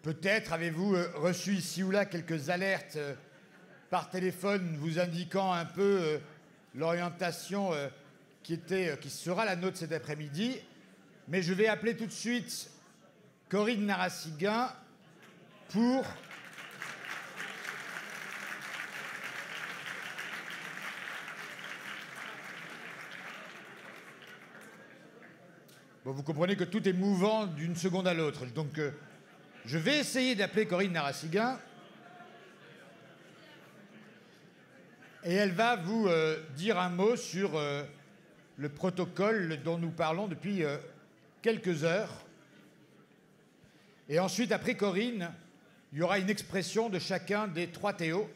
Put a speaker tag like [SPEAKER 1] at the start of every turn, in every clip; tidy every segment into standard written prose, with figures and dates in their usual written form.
[SPEAKER 1] Peut-être avez-vous reçu ici ou là quelques alertes par téléphone vous indiquant un peu l'orientation qui sera la nôtre cet après-midi. Mais je vais appeler tout de suite Corinne Narassiguin pour... Bon, vous comprenez que tout est mouvant d'une seconde à l'autre. Donc, je vais essayer d'appeler Corinne Narassiguin. Et elle va vous dire un mot sur le protocole dont nous parlons depuis quelques heures. Et ensuite, après Corinne, il y aura une expression de chacun des trois Théo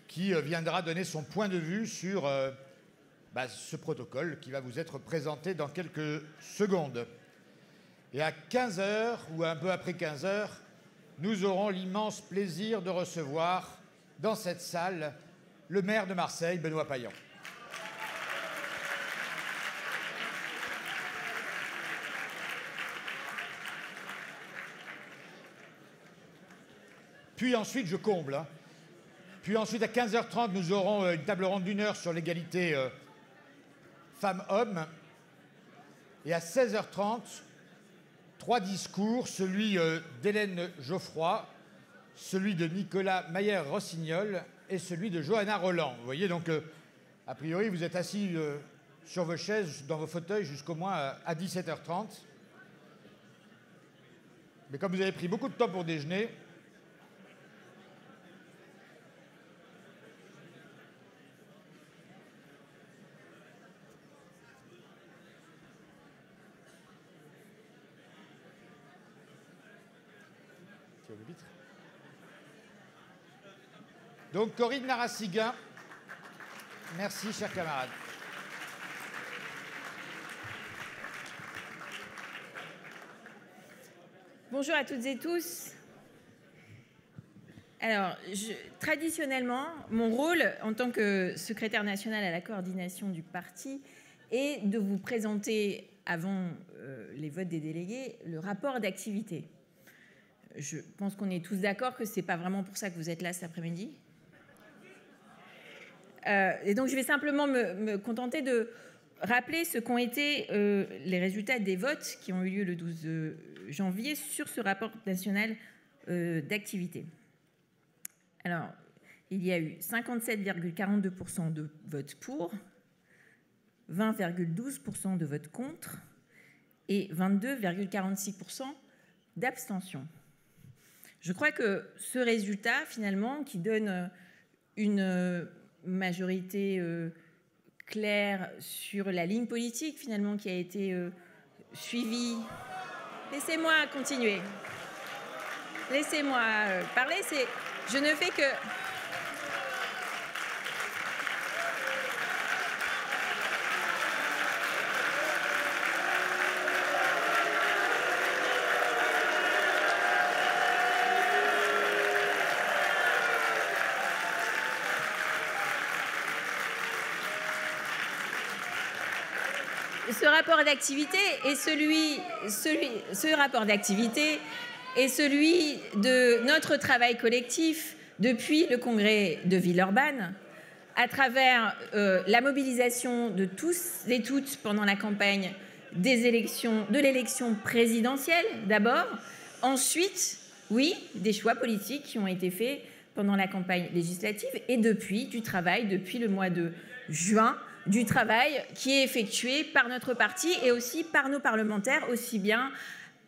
[SPEAKER 1] qui viendra donner son point de vue sur ce protocole qui va vous être présenté dans quelques secondes. Et à 15h, ou un peu après 15h, nous aurons l'immense plaisir de recevoir dans cette salle le maire de Marseille, Benoît Payan. Puis ensuite, je comble. Puis ensuite, à 15h30, nous aurons une table ronde d'1 heure sur l'égalité femmes-hommes. Et à 16h30, 3 discours, celui d'Hélène Geoffroy, celui de Nicolas Mayer-Rossignol et celui de Johanna Roland. Vous voyez, donc, a priori, vous êtes assis sur vos chaises, dans vos fauteuils, jusqu'au moins à 17h30. Mais comme vous avez pris beaucoup de temps pour déjeuner, donc, Corinne Narassiguin. Merci, chers camarades.
[SPEAKER 2] Bonjour à toutes et tous. Alors, traditionnellement, mon rôle en tant que secrétaire national à la coordination du parti est de vous présenter, avant les votes des délégués, le rapport d'activité. Je pense qu'on est tous d'accord que ce n'est pas vraiment pour ça que vous êtes là cet après-midi. Et donc, je vais simplement me contenter de rappeler ce qu'ont été les résultats des votes qui ont eu lieu le 12 janvier sur ce rapport national d'activité. Alors, il y a eu 57,42% de votes pour, 20,12% de votes contre et 22,46% d'abstention. Je crois que ce résultat, finalement, qui donne une majorité claire sur la ligne politique, finalement, qui a été suivie. Laissez-moi continuer. Laissez-moi parler. Je ne fais que... Ce rapport d'activité est celui de notre travail collectif depuis le congrès de Villeurbanne, à travers la mobilisation de tous et toutes pendant la campagne de l'élection présidentielle d'abord, ensuite, oui, des choix politiques qui ont été faits pendant la campagne législative et depuis le mois de juin, du travail qui est effectué par notre parti et aussi par nos parlementaires, aussi bien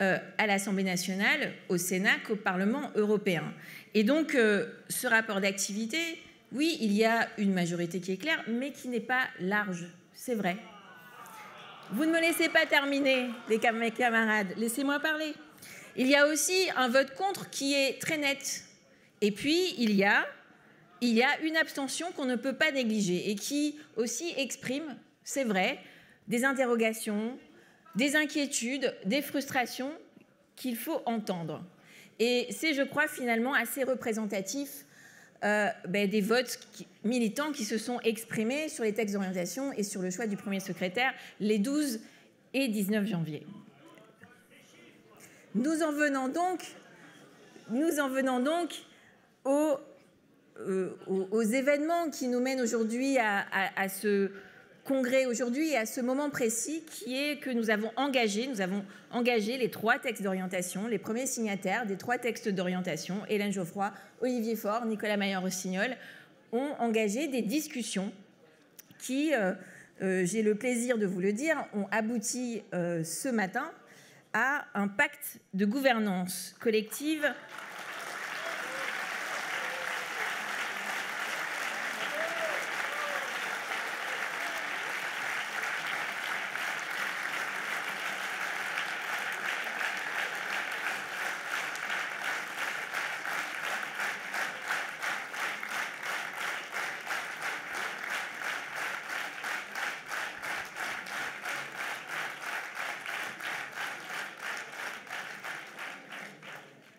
[SPEAKER 2] à l'Assemblée nationale, au Sénat qu'au Parlement européen. Et donc, ce rapport d'activité, oui, il y a une majorité qui est claire, mais qui n'est pas large, c'est vrai. Vous ne me laissez pas terminer, mes camarades, laissez-moi parler. Il y a aussi un vote contre qui est très net. Et puis, il y a une abstention qu'on ne peut pas négliger et qui aussi exprime, c'est vrai, des interrogations, des inquiétudes, des frustrations qu'il faut entendre. Et c'est, je crois, finalement assez représentatif des votes militants qui se sont exprimés sur les textes d'orientation et sur le choix du premier secrétaire les 12 et 19 janvier. Nous en venons donc aux événements qui nous mènent aujourd'hui à ce congrès aujourd'hui et à ce moment précis qui est que nous avons engagé les 3 textes d'orientation, les premiers signataires des 3 textes d'orientation, Hélène Geoffroy, Olivier Faure, Nicolas Mayer-Rossignol, ont engagé des discussions qui, j'ai le plaisir de vous le dire, ont abouti ce matin à un pacte de gouvernance collective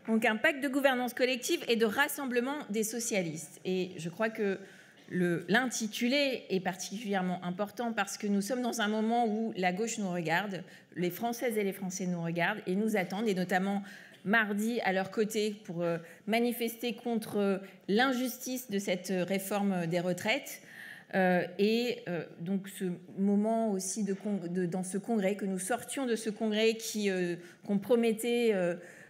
[SPEAKER 2] donc un pacte de gouvernance collective et de rassemblement des socialistes. Et je crois que l'intitulé est particulièrement important parce que nous sommes dans un moment où la gauche nous regarde, les Françaises et les Français nous regardent et nous attendent, et notamment mardi à leur côté pour manifester contre l'injustice de cette réforme des retraites. Donc ce moment aussi dans ce congrès, que nous sortions de ce congrès qu'on promettait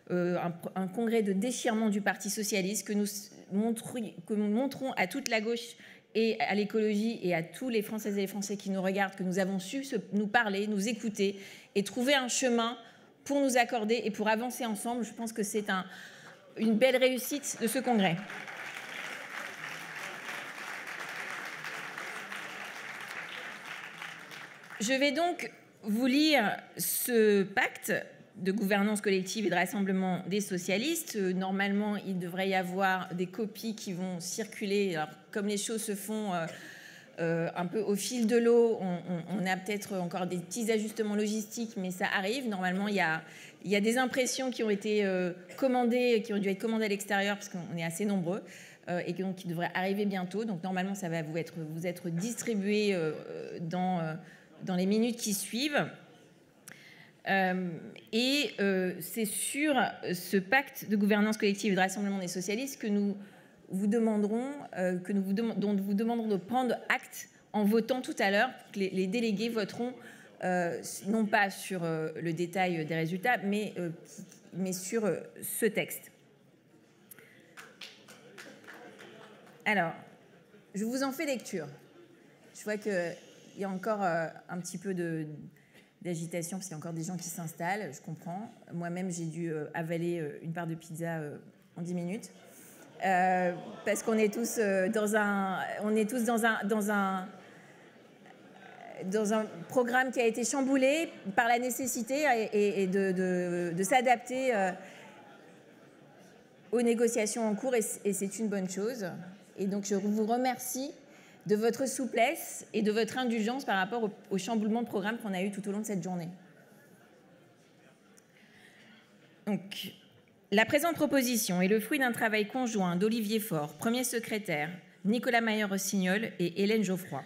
[SPEAKER 2] un congrès de déchirement du Parti socialiste, que nous montrons à toute la gauche et à l'écologie et à tous les Françaises et les Français qui nous regardent que nous avons su nous parler, nous écouter et trouver un chemin pour nous accorder et pour avancer ensemble. Je pense que c'est une belle réussite de ce congrès. Je vais donc vous lire ce pacte de gouvernance collective et de rassemblement des socialistes. Normalement, il devrait y avoir des copies qui vont circuler. Alors, comme les choses se font un peu au fil de l'eau, on a peut-être encore des petits ajustements logistiques, mais ça arrive. Normalement, il y a des impressions qui ont été commandées, qui ont dû être commandées à l'extérieur, parce qu'on est assez nombreux, et donc qui devraient arriver bientôt. Donc, normalement, ça va vous être distribué dans les minutes qui suivent. C'est sur ce pacte de gouvernance collective et de rassemblement des socialistes que nous vous demanderons, dont vous demanderons de prendre acte en votant tout à l'heure. Les délégués voteront non pas sur le détail des résultats, mais sur ce texte. Alors, je vous en fais lecture. Je vois qu'il y a encore un petit peu d'agitation, parce qu'il y a encore des gens qui s'installent, je comprends. Moi-même, j'ai dû avaler une part de pizza en 10 minutes. Parce qu'on est tous dans un programme qui a été chamboulé par la nécessité et de s'adapter aux négociations en cours, et c'est une bonne chose. Et donc, je vous remercie de votre souplesse et de votre indulgence par rapport au chamboulement de programme qu'on a eu tout au long de cette journée. Donc, la présente proposition est le fruit d'un travail conjoint d'Olivier Faure, premier secrétaire, Nicolas Mayer-Rossignol et Hélène Geoffroy.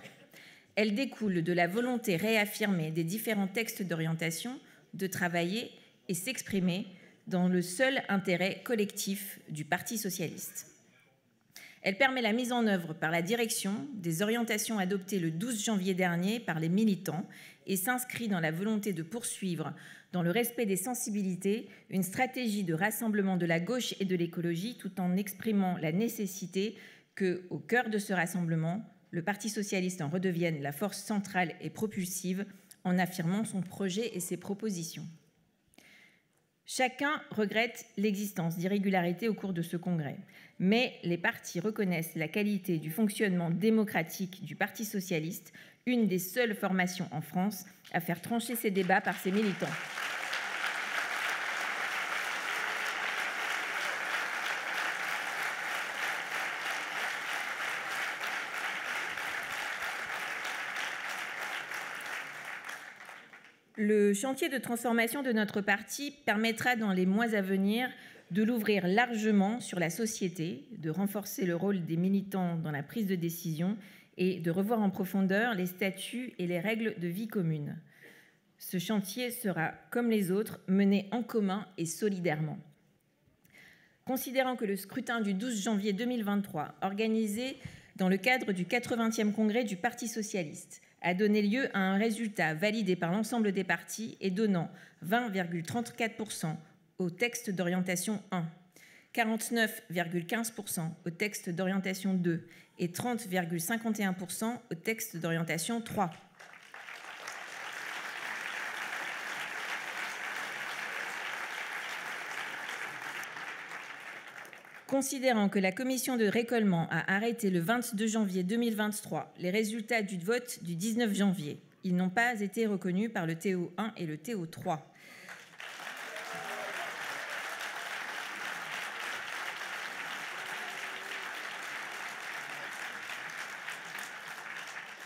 [SPEAKER 2] Elle découle de la volonté réaffirmée des différents textes d'orientation de travailler et s'exprimer dans le seul intérêt collectif du Parti socialiste. Elle permet la mise en œuvre par la direction des orientations adoptées le 12 janvier dernier par les militants et s'inscrit dans la volonté de poursuivre, dans le respect des sensibilités, une stratégie de rassemblement de la gauche et de l'écologie, tout en exprimant la nécessité que, au cœur de ce rassemblement, le Parti socialiste en redevienne la force centrale et propulsive en affirmant son projet et ses propositions. Chacun regrette l'existence d'irrégularités au cours de ce congrès, mais les partis reconnaissent la qualité du fonctionnement démocratique du Parti socialiste, une des seules formations en France à faire trancher ces débats par ses militants. Le chantier de transformation de notre parti permettra dans les mois à venir de l'ouvrir largement sur la société, de renforcer le rôle des militants dans la prise de décision et de revoir en profondeur les statuts et les règles de vie commune. Ce chantier sera, comme les autres, mené en commun et solidairement. Considérant que le scrutin du 12 janvier 2023, organisé dans le cadre du 80e congrès du Parti socialiste, a donné lieu à un résultat validé par l'ensemble des partis et donnant 20,34% au texte d'orientation 1, 49,15% au texte d'orientation 2 et 30,51% au texte d'orientation 3. Considérant que la commission de récolement a arrêté le 22 janvier 2023 les résultats du vote du 19 janvier, ils n'ont pas été reconnus par le TO1 et le TO3.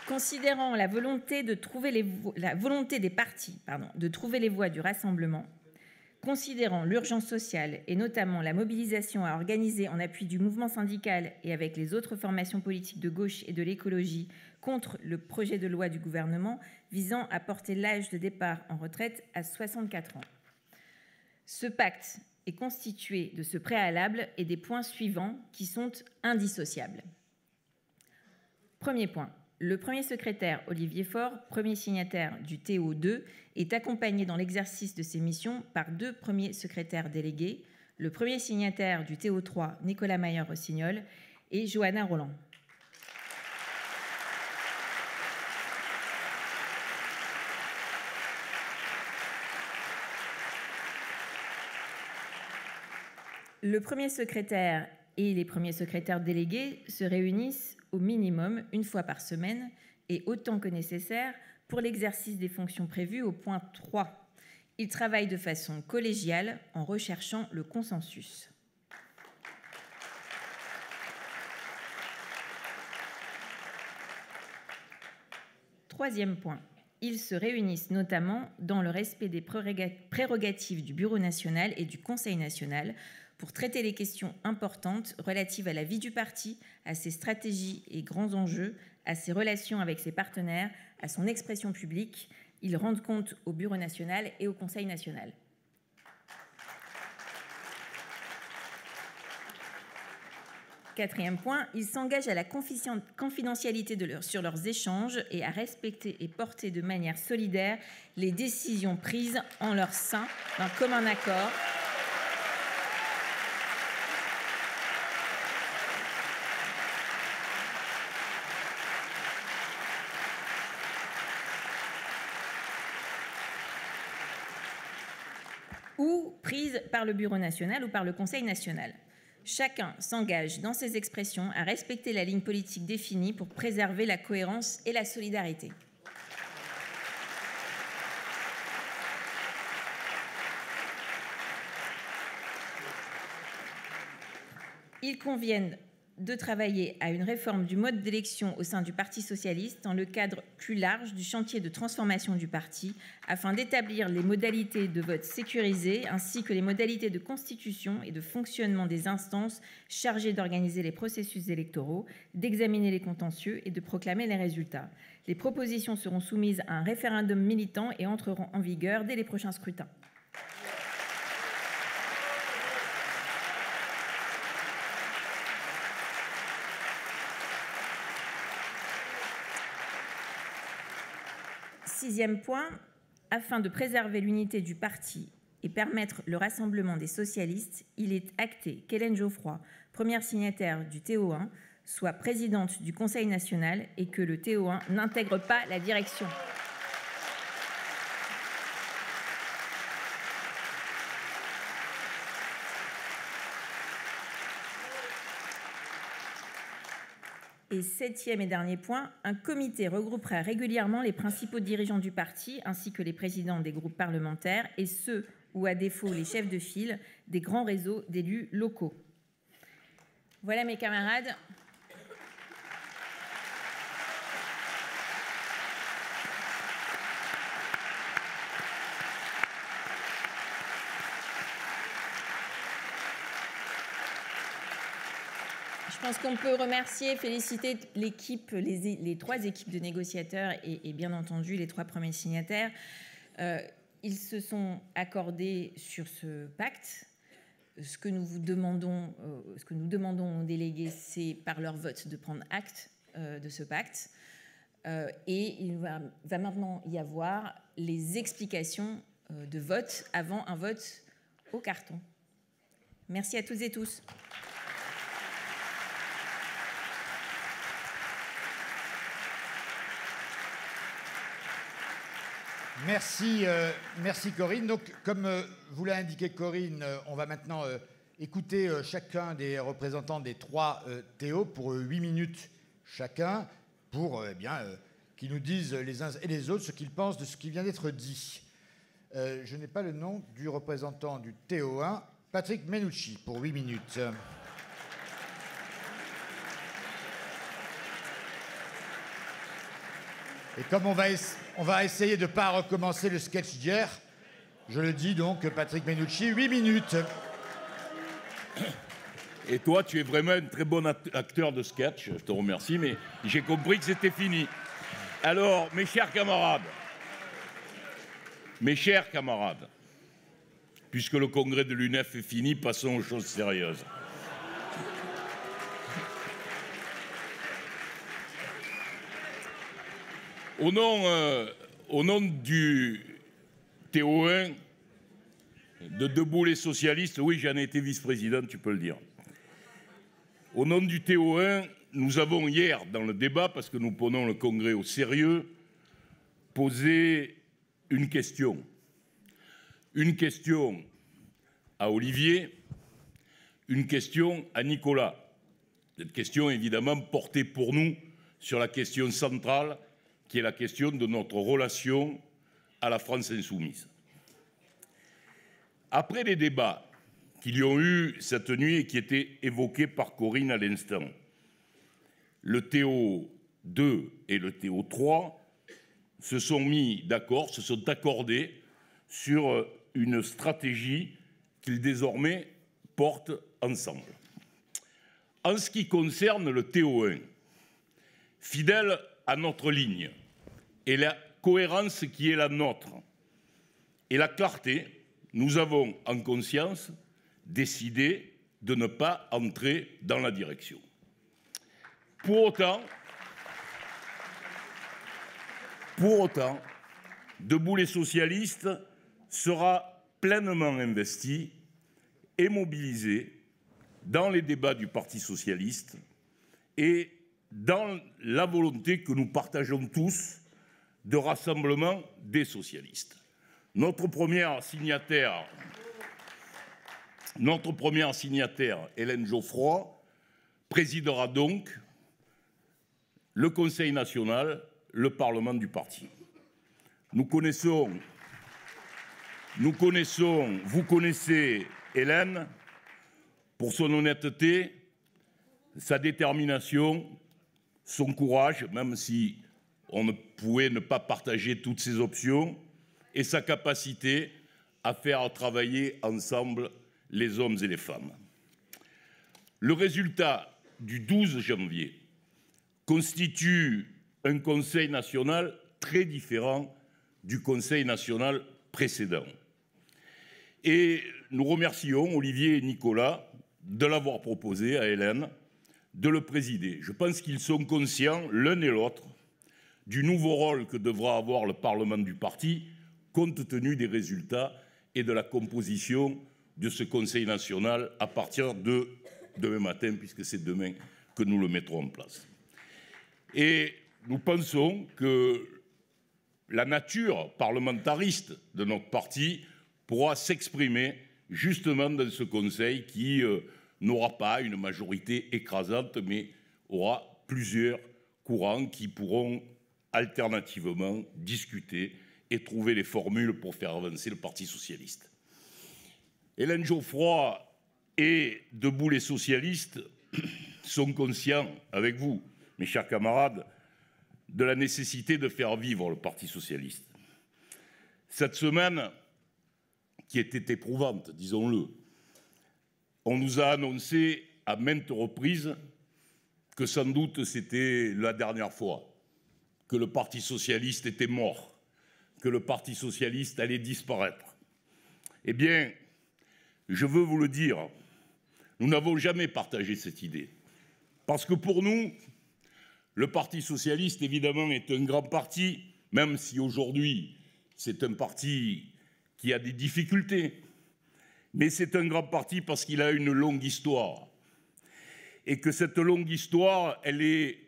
[SPEAKER 2] Considérant la volonté des partis de trouver les voies du rassemblement, considérant l'urgence sociale et notamment la mobilisation à organiser en appui du mouvement syndical et avec les autres formations politiques de gauche et de l'écologie contre le projet de loi du gouvernement visant à porter l'âge de départ en retraite à 64 ans. Ce pacte est constitué de ce préalable et des points suivants qui sont indissociables. Premier point. Le premier secrétaire, Olivier Faure, premier signataire du TO2, est accompagné dans l'exercice de ses missions par 2 premiers secrétaires délégués, le premier signataire du TO3, Nicolas Mayer-Rossignol, et Johanna Roland. Le premier secrétaire et les premiers secrétaires délégués se réunissent au minimum une fois par semaine et autant que nécessaire pour l'exercice des fonctions prévues au point 3. Ils travaillent de façon collégiale en recherchant le consensus. Troisième point. Ils se réunissent notamment dans le respect des prérogatives du Bureau national et du Conseil national pour traiter les questions importantes relatives à la vie du parti, à ses stratégies et grands enjeux, à ses relations avec ses partenaires, à son expression publique. Ils rendent compte au Bureau national et au Conseil national. Quatrième point, ils s'engagent à la confidentialité sur leurs échanges et à respecter et porter de manière solidaire les décisions prises en leur sein d'un commun accord. Ou prises par le Bureau national ou par le Conseil national. Chacun s'engage dans ses expressions à respecter la ligne politique définie pour préserver la cohérence et la solidarité. Il convient de travailler à une réforme du mode d'élection au sein du Parti socialiste dans le cadre plus large du chantier de transformation du parti afin d'établir les modalités de vote sécurisées ainsi que les modalités de constitution et de fonctionnement des instances chargées d'organiser les processus électoraux, d'examiner les contentieux et de proclamer les résultats. Les propositions seront soumises à un référendum militant et entreront en vigueur dès les prochains scrutins. Sixième point, afin de préserver l'unité du parti et permettre le rassemblement des socialistes, il est acté qu'Hélène Geoffroy, première signataire du TO1, soit présidente du Conseil national et que le TO1 n'intègre pas la direction. Et septième et dernier point, un comité regroupera régulièrement les principaux dirigeants du parti ainsi que les présidents des groupes parlementaires et ceux ou à défaut les chefs de file des grands réseaux d'élus locaux. Voilà mes camarades. Je pense qu'on peut remercier, féliciter l'équipe, les 3 équipes de négociateurs et bien entendu les 3 premiers signataires. Ils se sont accordés sur ce pacte. Ce que nous demandons aux délégués, c'est par leur vote de prendre acte de ce pacte. Et il va maintenant y avoir les explications de vote avant un vote au carton. Merci à toutes et tous.
[SPEAKER 1] Merci, merci Corinne. Donc, comme vous l'a indiqué Corinne, on va maintenant écouter chacun des représentants des 3 TO pour 8 minutes chacun, pour qu'ils nous disent les uns et les autres ce qu'ils pensent de ce qui vient d'être dit. Je n'ai pas le nom du représentant du TO1, Patrick Menucci, pour 8 minutes. Et comme on va essayer de ne pas recommencer le sketch d'hier, je le dis donc, Patrick Menucci, 8 minutes.
[SPEAKER 3] Et toi, tu es vraiment un très bon acteur de sketch, je te remercie, mais j'ai compris que c'était fini. Alors, mes chers camarades, puisque le congrès de l'UNEF est fini, passons aux choses sérieuses. Au nom du TO1, de Debout les socialistes, oui, j'en ai été vice-président, tu peux le dire. Au nom du TO1, nous avons hier, dans le débat, parce que nous prenons le congrès au sérieux, posé une question. Une question à Olivier, une question à Nicolas. Cette question, évidemment, portée pour nous sur la question centrale, qui est la question de notre relation à la France insoumise. Après les débats qu'il y a eu cette nuit et qui étaient évoqués par Corinne à l'instant, le TO2 et le TO3 se sont mis d'accord, se sont accordés sur une stratégie qu'ils désormais portent ensemble. En ce qui concerne le TO1, fidèle à notre ligne et la cohérence qui est la nôtre et la clarté, nous avons en conscience décidé de ne pas entrer dans la direction. Pour autant, Debout les socialistes sera pleinement investi et mobilisé dans les débats du Parti socialiste et dans la volonté que nous partageons tous de rassemblement des socialistes. Notre première signataire, Hélène Geoffroy, présidera donc le Conseil national, le Parlement du parti. Vous connaissez Hélène pour son honnêteté, sa détermination, son courage, même si on ne pouvait ne pas partager toutes ses options, et sa capacité à faire travailler ensemble les hommes et les femmes. Le résultat du 12 janvier constitue un Conseil national très différent du Conseil national précédent. Et nous remercions Olivier et Nicolas de l'avoir proposé à Hélène de le présider. Je pense qu'ils sont conscients, l'un et l'autre, du nouveau rôle que devra avoir le Parlement du parti, compte tenu des résultats et de la composition de ce Conseil national à partir de demain matin, puisque c'est demain que nous le mettrons en place. Et nous pensons que la nature parlementariste de notre parti pourra s'exprimer justement dans ce Conseil qui n'aura pas une majorité écrasante, mais aura plusieurs courants qui pourront alternativement discuter et trouver les formules pour faire avancer le Parti socialiste. Hélène Geoffroy et Debout les socialistes sont conscients, avec vous, mes chers camarades, de la nécessité de faire vivre le Parti socialiste. Cette semaine, qui était éprouvante, disons-le, on nous a annoncé à maintes reprises que sans doute c'était la dernière fois, que le Parti socialiste était mort, que le Parti socialiste allait disparaître. Eh bien, je veux vous le dire, nous n'avons jamais partagé cette idée. Parce que pour nous, le Parti socialiste, évidemment, est un grand parti, même si aujourd'hui, c'est un parti qui a des difficultés. Mais c'est un grand parti parce qu'il a une longue histoire. Et que cette longue histoire, elle est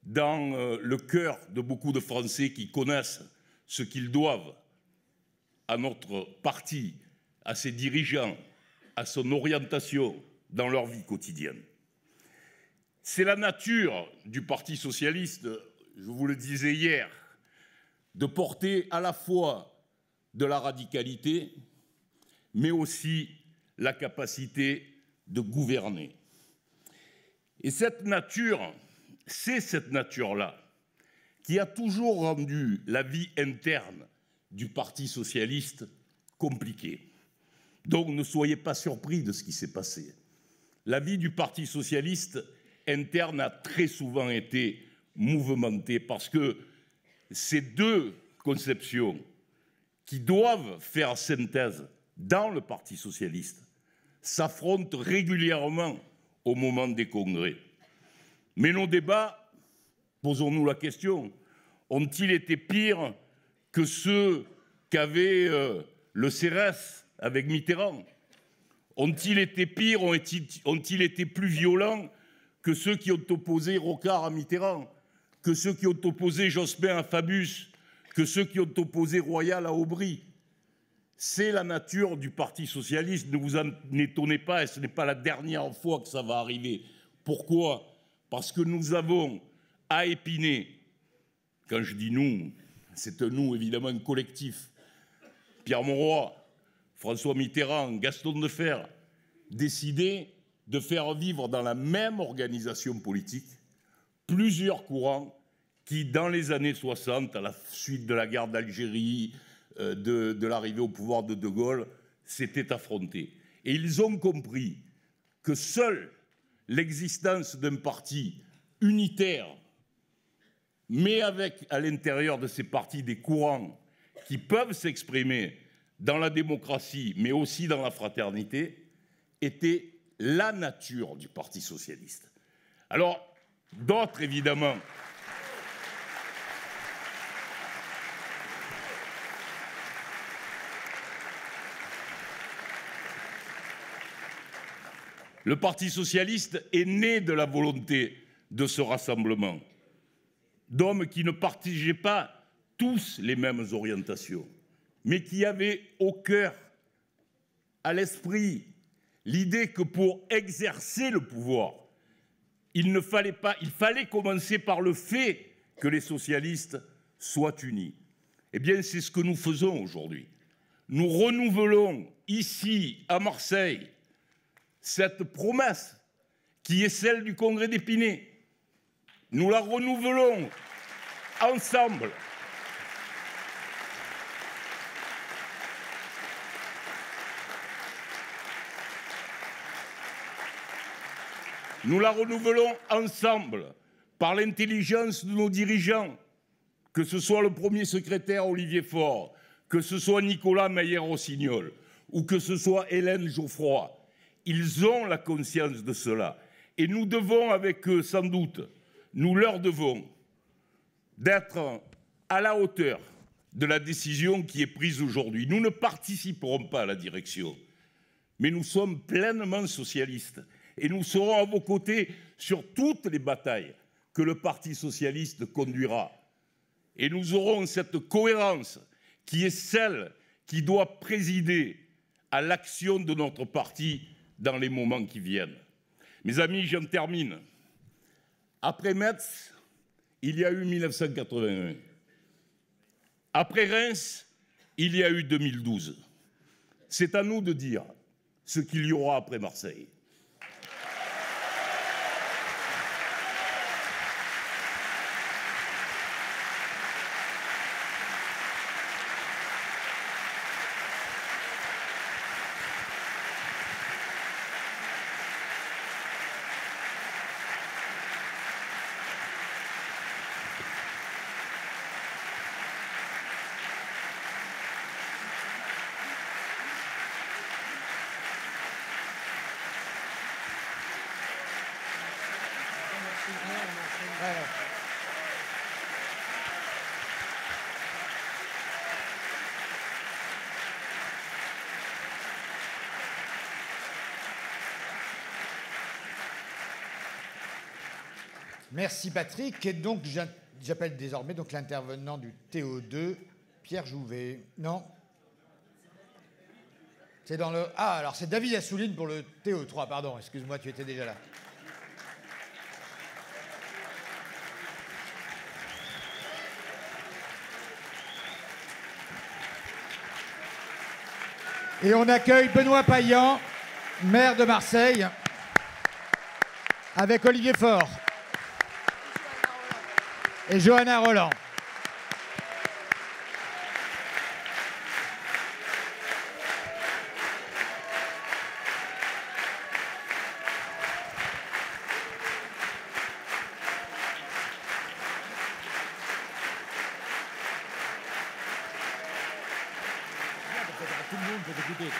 [SPEAKER 3] dans le cœur de beaucoup de Français qui connaissent ce qu'ils doivent à notre parti, à ses dirigeants, à son orientation dans leur vie quotidienne. C'est la nature du Parti socialiste, je vous le disais hier, de porter à la fois de la radicalité, mais aussi la capacité de gouverner. Et cette nature, c'est cette nature-là qui a toujours rendu la vie interne du Parti socialiste compliquée. Donc ne soyez pas surpris de ce qui s'est passé. La vie du Parti socialiste interne a très souvent été mouvementée parce que ces deux conceptions qui doivent faire synthèse dans le Parti socialiste s'affrontent régulièrement au moment des congrès. Mais nos débats, posons-nous la question, ont-ils été pires que ceux qu'avait le CRS avec Mitterrand? Ont-ils été pires, ont-ils été plus violents que ceux qui ont opposé Rocard à Mitterrand, que ceux qui ont opposé Jospin à Fabius, que ceux qui ont opposé Royal à Aubry? C'est la nature du Parti socialiste, ne vous en étonnez pas, et ce n'est pas la dernière fois que ça va arriver. Pourquoi? Parce que nous avons à Épinay, quand je dis nous, c'est un nous évidemment collectif, Pierre Mauroy, François Mitterrand, Gaston Defferre, décidé de faire vivre dans la même organisation politique plusieurs courants qui, dans les années 60, à la suite de la guerre d'Algérie, de l'arrivée au pouvoir de De Gaulle, s'étaient affrontés. Et ils ont compris que seule l'existence d'un parti unitaire, mais avec à l'intérieur de ces partis des courants qui peuvent s'exprimer dans la démocratie, mais aussi dans la fraternité, était la nature du Parti socialiste. Alors, d'autres, évidemment, le Parti socialiste est né de la volonté de ce rassemblement, d'hommes qui ne partageaient pas tous les mêmes orientations, mais qui avaient au cœur, à l'esprit, l'idée que pour exercer le pouvoir, il fallait commencer par le fait que les socialistes soient unis. Eh bien, c'est ce que nous faisons aujourd'hui. Nous renouvelons ici, à Marseille, cette promesse qui est celle du Congrès d'Épinay. Nous la renouvelons ensemble. Nous la renouvelons ensemble par l'intelligence de nos dirigeants, que ce soit le premier secrétaire Olivier Faure, que ce soit Nicolas Meyer-Rossignol ou que ce soit Hélène Geoffroy. Ils ont la conscience de cela. Et nous devons avec eux, sans doute, nous leur devons d'être à la hauteur de la décision qui est prise aujourd'hui. Nous ne participerons pas à la direction, mais nous sommes pleinement socialistes. Et nous serons à vos côtés sur toutes les batailles que le Parti socialiste conduira. Et nous aurons cette cohérence qui est celle qui doit présider à l'action de notre parti dans les moments qui viennent. Mes amis, j'en termine. Après Metz, il y a eu 1981. Après Reims, il y a eu 2012. C'est à nous de dire ce qu'il y aura après Marseille.
[SPEAKER 1] Merci Patrick. Et donc j'appelle désormais donc l'intervenant du TO2, Pierre Jouvet. Non? C'est dans le... Ah, alors c'est David Assouline pour le TO3, pardon, excuse-moi, tu étais déjà là. Et on accueille Benoît Payan, maire de Marseille, avec Olivier Faure et Johanna Roland.
[SPEAKER 4] Tout le monde peut écouter.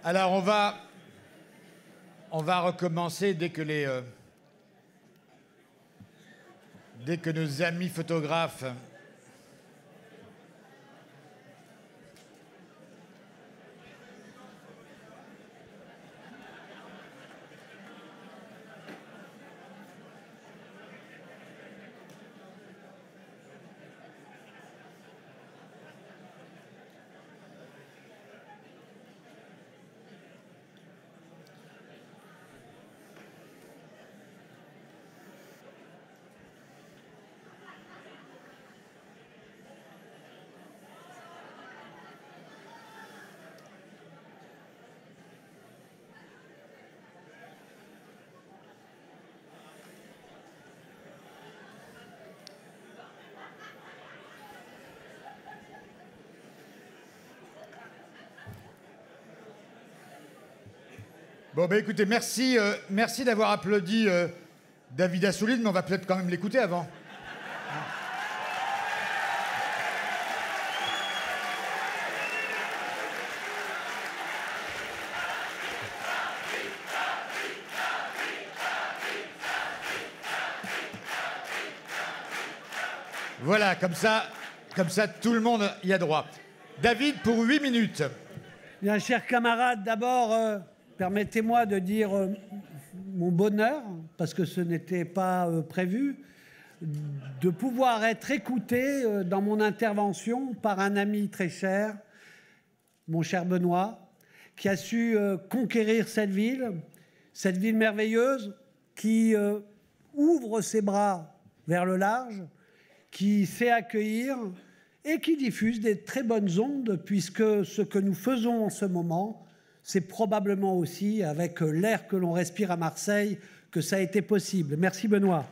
[SPEAKER 1] Alors on va recommencer dès que nos amis photographes Bon, ben écoutez, merci, merci d'avoir applaudi David Assouline, mais on va peut-être quand même l'écouter avant. Voilà, comme ça, tout le monde y a droit. David, pour 8 minutes.
[SPEAKER 5] Bien, chers camarades, d'abord, permettez-moi de dire mon bonheur, parce que ce n'était pas prévu, de pouvoir être écouté dans mon intervention par un ami très cher, mon cher Benoît, qui a su conquérir cette ville merveilleuse, qui ouvre ses bras vers le large, qui sait accueillir et qui diffuse des très bonnes ondes, puisque ce que nous faisons en ce moment, c'est probablement aussi avec l'air que l'on respire à Marseille que ça a été possible. Merci Benoît.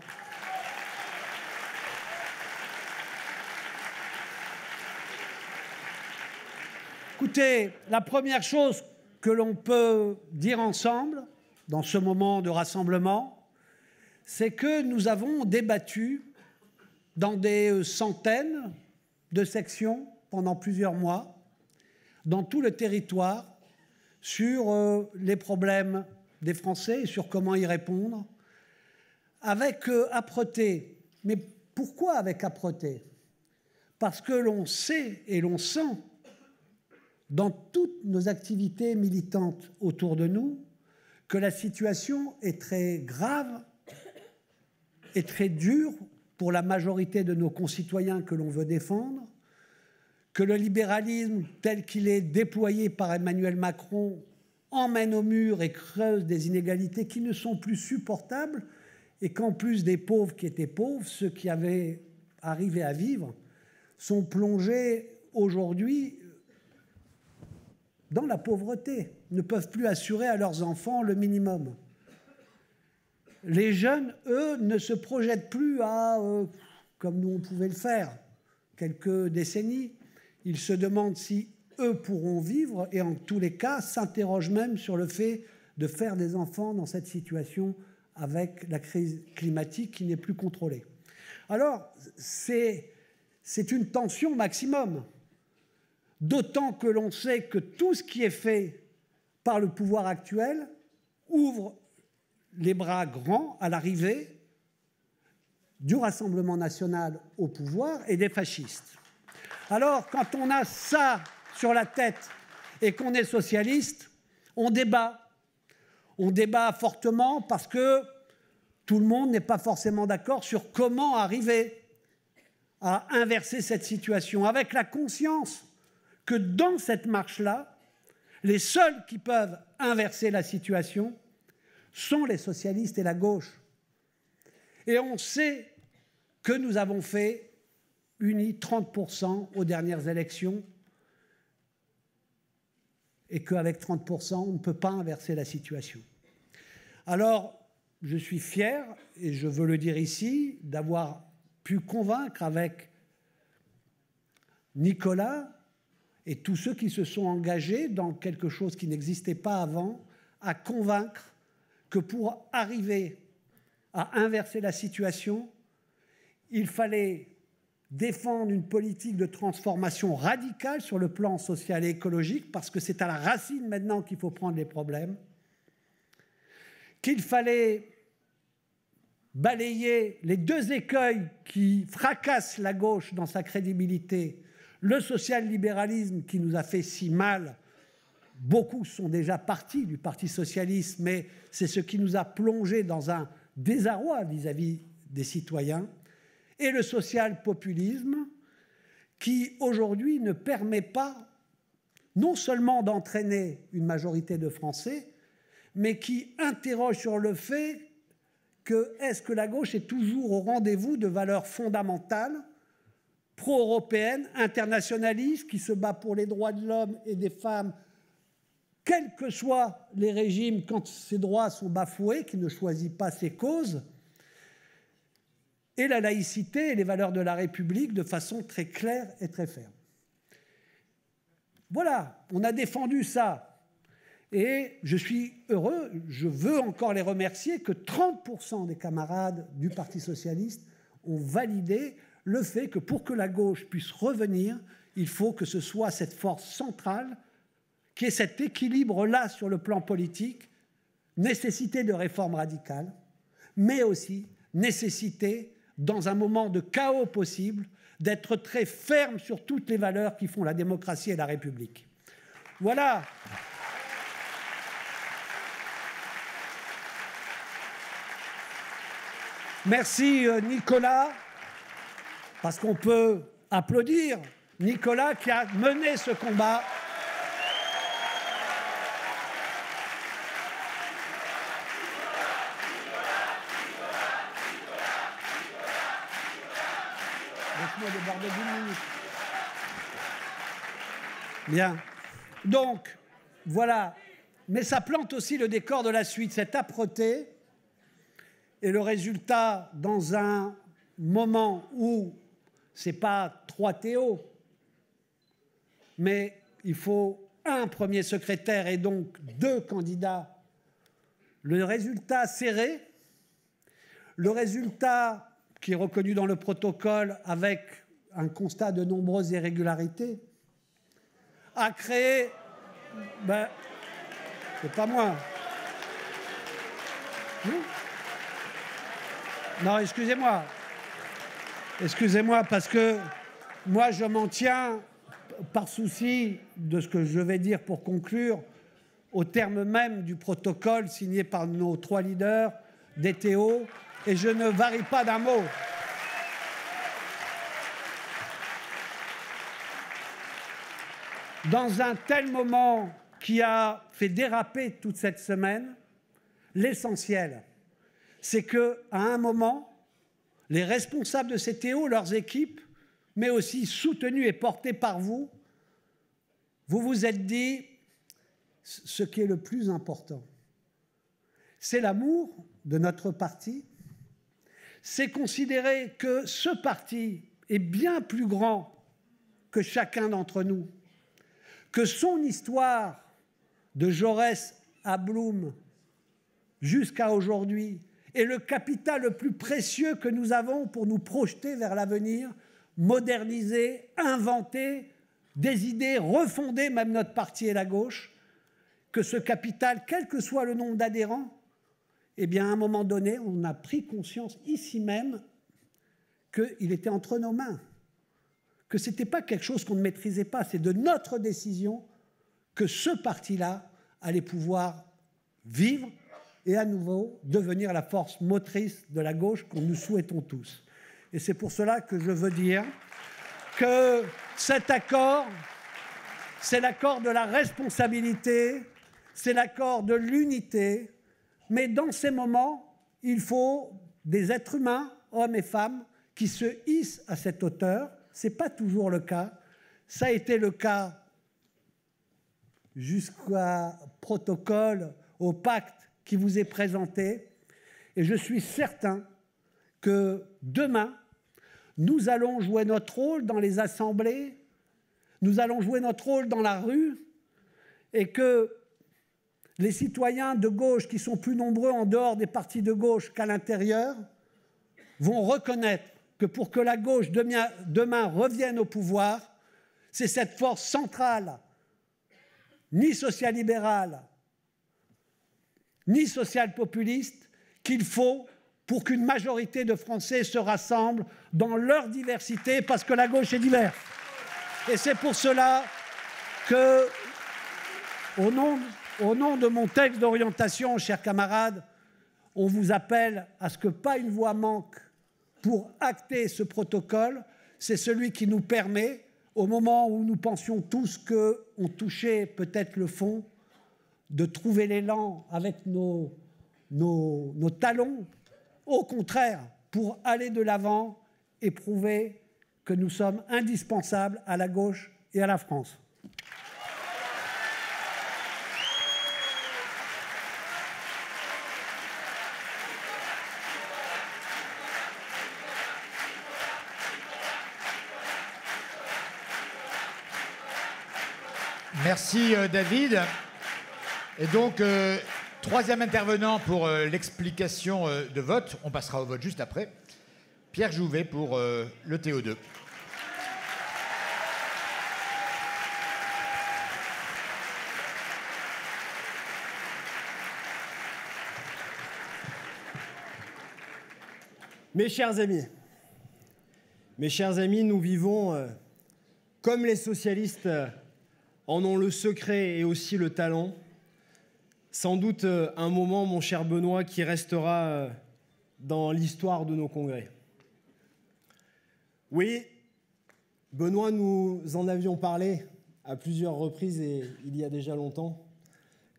[SPEAKER 5] Écoutez, la première chose que l'on peut dire ensemble dans ce moment de rassemblement, c'est que nous avons débattu dans des centaines de sections pendant plusieurs mois, dans tout le territoire, sur les problèmes des Français et sur comment y répondre, avec âpreté. Mais pourquoi avec âpreté? Parce que l'on sait et l'on sent, dans toutes nos activités militantes autour de nous, que la situation est très grave et très dure pour la majorité de nos concitoyens que l'on veut défendre, que le libéralisme tel qu'il est déployé par Emmanuel Macron emmène au mur et creuse des inégalités qui ne sont plus supportables, et qu'en plus des pauvres qui étaient pauvres, ceux qui avaient arrivé à vivre, sont plongés aujourd'hui dans la pauvreté, ne peuvent plus assurer à leurs enfants le minimum. Les jeunes, eux, ne se projettent plus à, comme nous on pouvait le faire, quelques décennies. Ils se demandent si eux pourront vivre et en tous les cas s'interrogent même sur le fait de faire des enfants dans cette situation avec la crise climatique qui n'est plus contrôlée. Alors, c'est une tension maximum, d'autant que l'on sait que tout ce qui est fait par le pouvoir actuel ouvre les bras grands à l'arrivée du Rassemblement national au pouvoir et des fascistes. Alors, quand on a ça sur la tête et qu'on est socialiste, on débat. On débat fortement parce que tout le monde n'est pas forcément d'accord sur comment arriver à inverser cette situation, avec la conscience que dans cette marche-là, les seuls qui peuvent inverser la situation sont les socialistes et la gauche. Et on sait que nous avons fait unis 30% aux dernières élections et qu'avec 30%, on ne peut pas inverser la situation. Alors, je suis fier, et je veux le dire ici, d'avoir pu convaincre avec Nicolas et tous ceux qui se sont engagés dans quelque chose qui n'existait pas avant, à convaincre que pour arriver à inverser la situation, il fallait défendre une politique de transformation radicale sur le plan social et écologique, parce que c'est à la racine maintenant qu'il faut prendre les problèmes, qu'il fallait balayer les deux écueils qui fracassent la gauche dans sa crédibilité, le social-libéralisme qui nous a fait si mal. Beaucoup sont déjà partis du Parti socialiste, mais c'est ce qui nous a plongés dans un désarroi vis-à-vis des citoyens, et le social-populisme qui, aujourd'hui, ne permet pas non seulement d'entraîner une majorité de Français, mais qui interroge sur le fait que est-ce que la gauche est toujours au rendez-vous de valeurs fondamentales, pro-européennes, internationalistes, qui se bat pour les droits de l'homme et des femmes, quels que soient les régimes, quand ces droits sont bafoués, qui ne choisit pas ses causes, et la laïcité et les valeurs de la République de façon très claire et très ferme. Voilà, on a défendu ça. Et je suis heureux, je veux encore les remercier, que 30% des camarades du Parti socialiste ont validé le fait que pour que la gauche puisse revenir, il faut que ce soit cette force centrale, qui ait cet équilibre-là sur le plan politique, nécessité de réformes radicales, mais aussi nécessité, dans un moment de chaos possible, d'être très ferme sur toutes les valeurs qui font la démocratie et la République. Voilà. Merci Nicolas, parce qu'on peut applaudir Nicolas qui a mené ce combat. Laisse-moi déborder d'une minute. Bien. Donc, voilà. Mais ça plante aussi le décor de la suite, cette âpreté. Et le résultat, dans un moment où ce n'est pas 3 Théo, mais il faut un premier secrétaire et donc 2 candidats, le résultat serré, le résultat qui est reconnu dans le protocole avec un constat de nombreuses irrégularités, a créé... Ben, c'est pas moi. Non, excusez-moi. Excusez-moi, parce que moi, je m'en tiens, par souci de ce que je vais dire pour conclure, au terme même du protocole signé par nos 3 leaders, des Théo, et je ne varie pas d'un mot. Dans un tel moment qui a fait déraper toute cette semaine, l'essentiel, c'est qu'à un moment, les responsables de ces Théo, leurs équipes, mais aussi soutenus et portés par vous, vous vous êtes dit ce qui est le plus important. C'est l'amour de notre parti, c'est considérer que ce parti est bien plus grand que chacun d'entre nous, que son histoire de Jaurès à Blum jusqu'à aujourd'hui est le capital le plus précieux que nous avons pour nous projeter vers l'avenir, moderniser, inventer des idées, refonder même notre parti et la gauche, que ce capital, quel que soit le nombre d'adhérents, eh bien, à un moment donné, on a pris conscience ici même qu'il était entre nos mains, que ce n'était pas quelque chose qu'on ne maîtrisait pas, c'est de notre décision que ce parti-là allait pouvoir vivre et à nouveau devenir la force motrice de la gauche que nous souhaitons tous. Et c'est pour cela que je veux dire que cet accord, c'est l'accord de la responsabilité, c'est l'accord de l'unité, mais dans ces moments, il faut des êtres humains, hommes et femmes, qui se hissent à cette hauteur. Ce n'est pas toujours le cas. Ça a été le cas jusqu'au protocole, au pacte qui vous est présenté. Et je suis certain que demain, nous allons jouer notre rôle dans les assemblées, nous allons jouer notre rôle dans la rue, et que les citoyens de gauche, qui sont plus nombreux en dehors des partis de gauche qu'à l'intérieur, vont reconnaître que pour que la gauche demain revienne au pouvoir, c'est cette force centrale, ni social-libérale, ni social-populiste, qu'il faut pour qu'une majorité de Français se rassemblent dans leur diversité, parce que la gauche est diverse. Et c'est pour cela que, au nom de mon texte d'orientation, chers camarades, on vous appelle à ce que pas une voix manque pour acter ce protocole. C'est celui qui nous permet, au moment où nous pensions tous qu'on touchait peut-être le fond, de trouver l'élan avec nos talons, au contraire, pour aller de l'avant et prouver que nous sommes indispensables à la gauche et à la France.
[SPEAKER 1] Merci David. Et donc, troisième intervenant pour l'explication de vote. On passera au vote juste après. Pierre Jouvet pour le TO2.
[SPEAKER 6] Mes chers amis, nous vivons, comme les socialistes en ont le secret et aussi le talent, sans doute un moment, mon cher Benoît, qui restera dans l'histoire de nos congrès. Oui, Benoît, nous en avions parlé à plusieurs reprises et il y a déjà longtemps,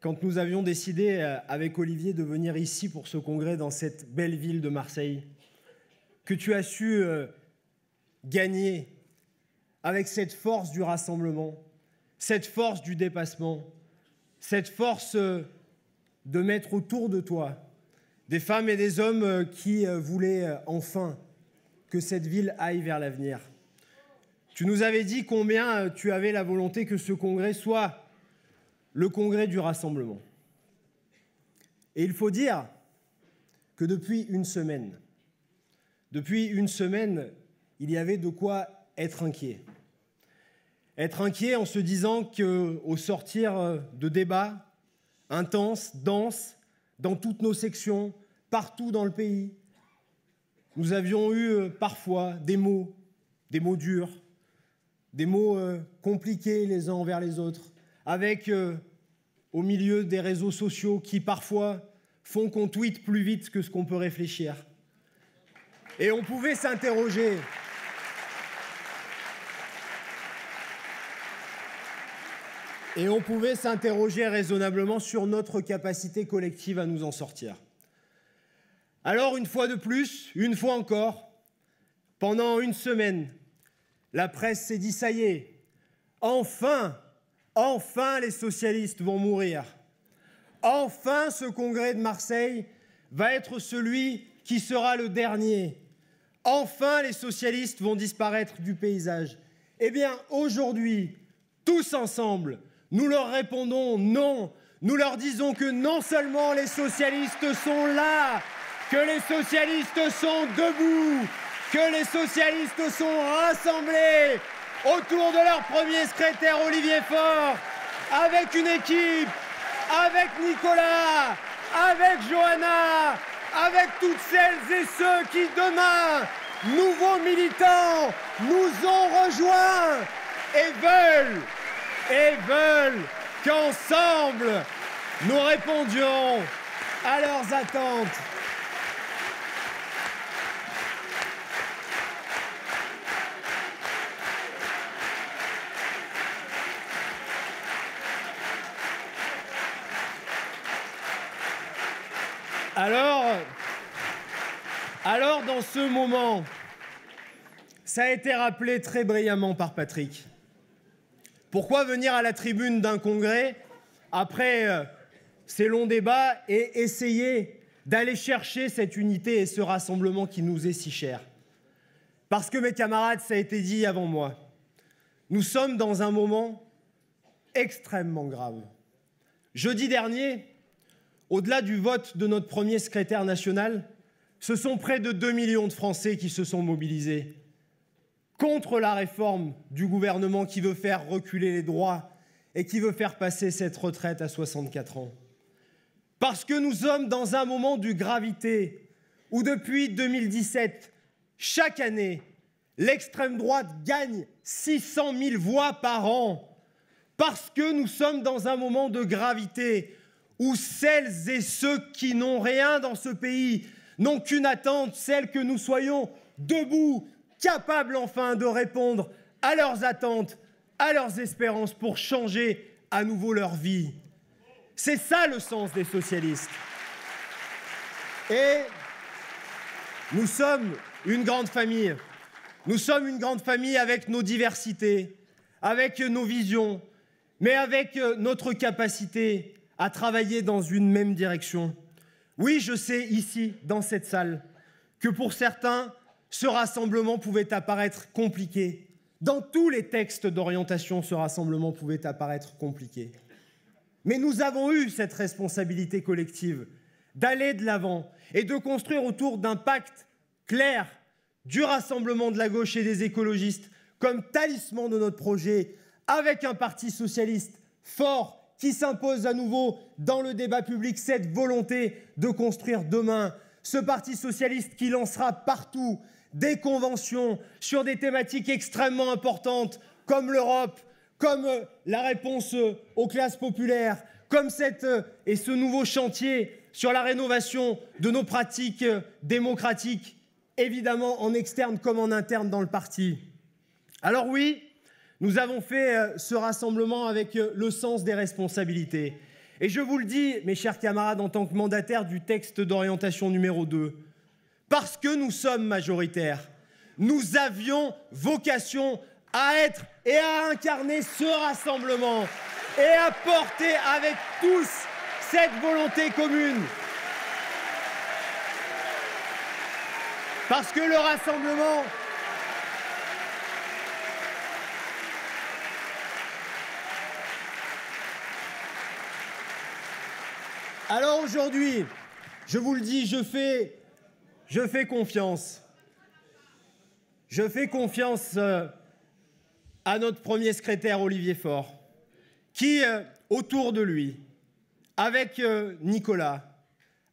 [SPEAKER 6] quand nous avions décidé avec Olivier de venir ici pour ce congrès dans cette belle ville de Marseille, que tu as su gagner avec cette force du rassemblement, cette force du dépassement, cette force de mettre autour de toi des femmes et des hommes qui voulaient enfin que cette ville aille vers l'avenir. Tu nous avais dit combien tu avais la volonté que ce congrès soit le congrès du rassemblement. Et il faut dire que depuis une semaine, il y avait de quoi être inquiet. Être inquiet en se disant qu'au sortir de débats intenses, denses, dans toutes nos sections, partout dans le pays, nous avions eu parfois des mots durs, des mots compliqués les uns envers les autres, avec au milieu des réseaux sociaux qui parfois font qu'on tweete plus vite que ce qu'on peut réfléchir. Et on pouvait s'interroger. Et on pouvait s'interroger raisonnablement sur notre capacité collective à nous en sortir. Alors, une fois de plus, une fois encore, pendant une semaine, la presse s'est dit « ça y est, enfin les socialistes vont mourir. Enfin ce congrès de Marseille va être celui qui sera le dernier. Enfin, les socialistes vont disparaître du paysage. » Eh bien, aujourd'hui, tous ensemble, nous leur répondons non. Nous leur disons que non seulement les socialistes sont là, que les socialistes sont debout, que les socialistes sont rassemblés autour de leur premier secrétaire Olivier Faure, avec une équipe, avec Nicolas, avec Johanna, avec toutes celles et ceux qui demain, nouveaux militants, nous ont rejoints et veulent qu'ensemble, nous répondions à leurs attentes. Alors, dans ce moment, ça a été rappelé très brillamment par Patrick. Pourquoi venir à la tribune d'un congrès après ces longs débats et essayer d'aller chercher cette unité et ce rassemblement qui nous est si cher? Parce que, mes camarades, ça a été dit avant moi, nous sommes dans un moment extrêmement grave. Jeudi dernier, au-delà du vote de notre premier secrétaire national, ce sont près de 2 millions de Français qui se sont mobilisés contre la réforme du gouvernement qui veut faire reculer les droits et qui veut faire passer cette retraite à 64 ans. Parce que nous sommes dans un moment de gravité où depuis 2017, chaque année, l'extrême droite gagne 600 000 voix par an. Parce que nous sommes dans un moment de gravité où celles et ceux qui n'ont rien dans ce pays n'ont qu'une attente, celle que nous soyons debout, capables enfin de répondre à leurs attentes, à leurs espérances pour changer à nouveau leur vie. C'est ça le sens des socialistes. Et nous sommes une grande famille. Nous sommes une grande famille avec nos diversités, avec nos visions, mais avec notre capacité à travailler dans une même direction. Oui, je sais ici, dans cette salle, que pour certains, ce rassemblement pouvait apparaître compliqué. Dans tous les textes d'orientation, ce rassemblement pouvait apparaître compliqué. Mais nous avons eu cette responsabilité collective d'aller de l'avant et de construire autour d'un pacte clair du rassemblement de la gauche et des écologistes comme talisman de notre projet, avec un parti socialiste fort qui s'impose à nouveau dans le débat public cette volonté de construire demain. Ce parti socialiste qui lancera partout des conventions sur des thématiques extrêmement importantes comme l'Europe, comme la réponse aux classes populaires, comme ce nouveau chantier sur la rénovation de nos pratiques démocratiques, évidemment en externe comme en interne dans le parti. Alors oui, nous avons fait ce rassemblement avec le sens des responsabilités. Et je vous le dis, mes chers camarades, en tant que mandataire du texte d'orientation numéro 2, parce que nous sommes majoritaires, nous avions vocation à être et à incarner ce rassemblement et à porter avec tous cette volonté commune. Parce que le rassemblement... Alors aujourd'hui, je vous le dis, je fais confiance. Je fais confiance à notre premier secrétaire Olivier Faure, qui, autour de lui, avec Nicolas,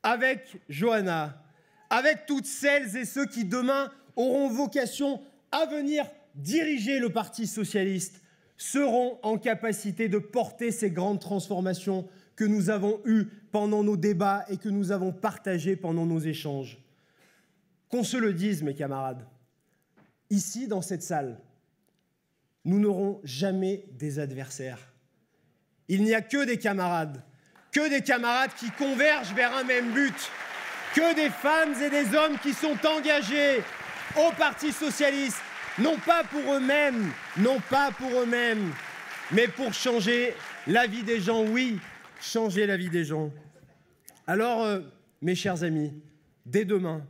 [SPEAKER 6] avec Johanna, avec toutes celles et ceux qui demain auront vocation à venir diriger le Parti socialiste, seront en capacité de porter ces grandes transformations que nous avons eues pendant nos débats et que nous avons partagées pendant nos échanges. Qu'on se le dise, mes camarades, ici, dans cette salle, nous n'aurons jamais des adversaires. Il n'y a que des camarades qui convergent vers un même but, que des femmes et des hommes qui sont engagés au Parti socialiste, non pas pour eux-mêmes, mais pour changer la vie des gens, oui, changer la vie des gens. Alors, mes chers amis, dès demain,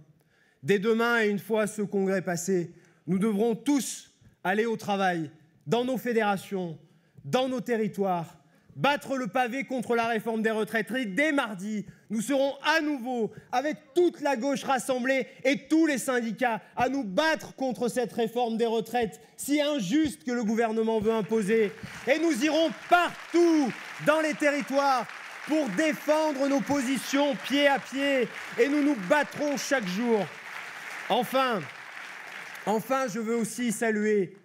[SPEAKER 6] et une fois ce congrès passé, nous devrons tous aller au travail, dans nos fédérations, dans nos territoires, battre le pavé contre la réforme des retraites. Et dès mardi, nous serons à nouveau, avec toute la gauche rassemblée et tous les syndicats, à nous battre contre cette réforme des retraites si injuste que le gouvernement veut imposer. Et nous irons partout dans les territoires pour défendre nos positions pied à pied. Et nous nous battrons chaque jour. Enfin, je veux aussi saluer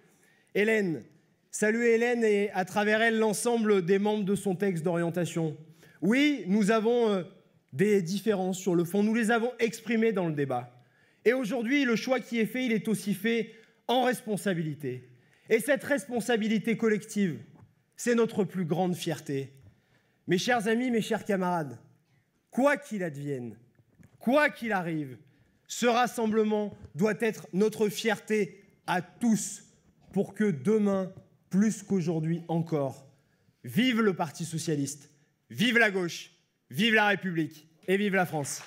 [SPEAKER 6] Hélène et à travers elle l'ensemble des membres de son texte d'orientation. Oui, nous avons des différences sur le fond, nous les avons exprimées dans le débat. Et aujourd'hui, le choix qui est fait, il est aussi fait en responsabilité. Et cette responsabilité collective, c'est notre plus grande fierté. Mes chers amis, mes chers camarades, quoi qu'il advienne, quoi qu'il arrive, ce rassemblement doit être notre fierté à tous pour que demain, plus qu'aujourd'hui encore, vive le Parti socialiste, vive la gauche, vive la République et vive la France.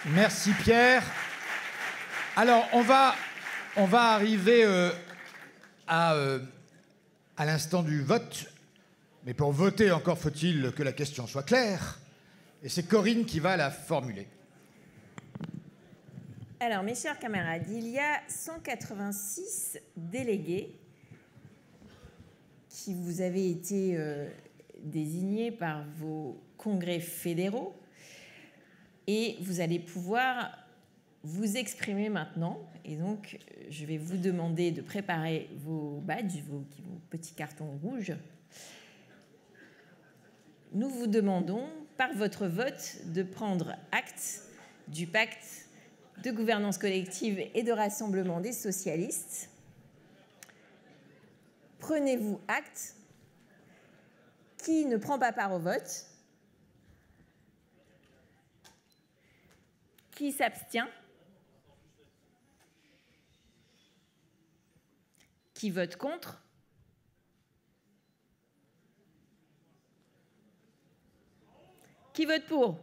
[SPEAKER 1] Merci Pierre. Alors on va arriver à l'instant du vote. Mais pour voter, encore faut-il que la question soit claire. Et c'est Corinne qui va la formuler.
[SPEAKER 2] Alors, mes chers camarades, il y a 186 délégués qui vous avez été désignés par vos congrès fédéraux. Et vous allez pouvoir vous exprimer maintenant. Et donc, je vais vous demander de préparer vos badges, vos petits cartons rouges. Nous vous demandons, par votre vote, de prendre acte du pacte de gouvernance collective et de rassemblement des socialistes. Prenez-vous acte. Qui ne prend pas part au vote? Qui s'abstient? Qui vote contre? Qui vote pour?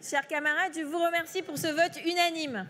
[SPEAKER 2] Chers camarades, je vous remercie pour ce vote unanime.